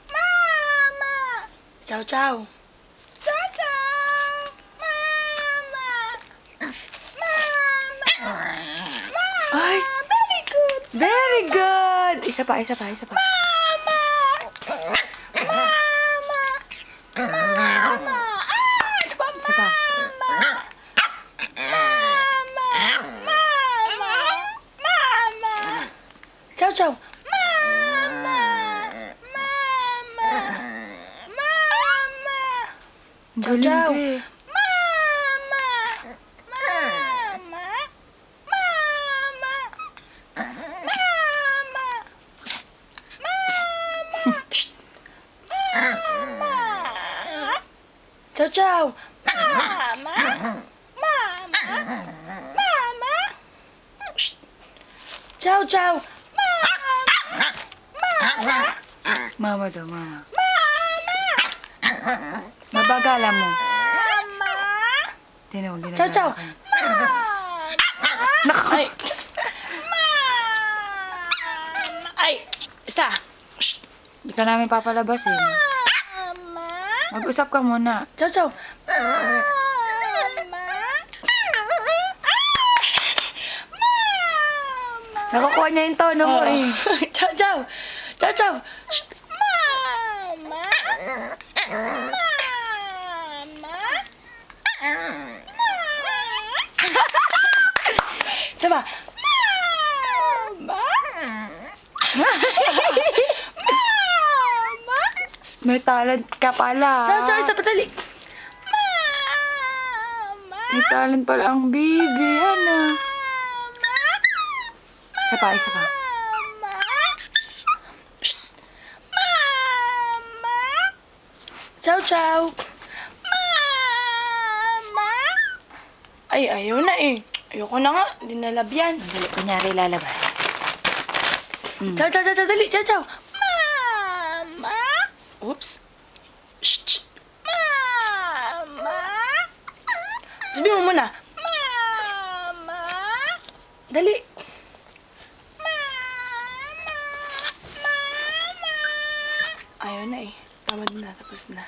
Mama! Chow chow. Chow chow! Mama! Mama! Ay! Very good! Very good! Isa pa, isa pa, isa pa. Mama! Mama! Mama! Ah! Isa pa! Isa pa. Mama! Mama! Mama! Chow chow. Mama! Mama! Mama! Chow Chow, chow. chow. Mama! Mama! Mama! Mama! Mama! Shh. Mama! Chow chow. Mama! Mama! Mama! Shh. Chow chow. Mama! Mama daw, mama. Mama! Mabagala mo. Mama! Tinawag, ginagawa Chow chow. ka. Mama! Naku. Ay! Mama! Ay! Isa! Shh. Hindi ka namin papalabasin. Mama! Mag-usap ka muna. Chow chow! Mama! Mama! Nakukuha niya yung tono mo eh. Chow chow! Chow chow! Shh. Mama! Mama! Isa pa. Mama! Mama! May talent ka pala. Chow chow! Isa pa dali. Mama! May talent pala ang baby. Ano? Isa pa, isa pa. Mama! Shh. Mama! Chow chow. Mama! Ay, ayaw na eh. Ayoko na nga. Hindi nalabyan. Dali, kunyari lalabas. Chow chow chow chow. Dali. Chow chow. Mama! Oops. Shh, shh. Mama! Sabi mo muna. Mama! Dali. Mama! Ayaw na eh. Tamad na. Tapos na.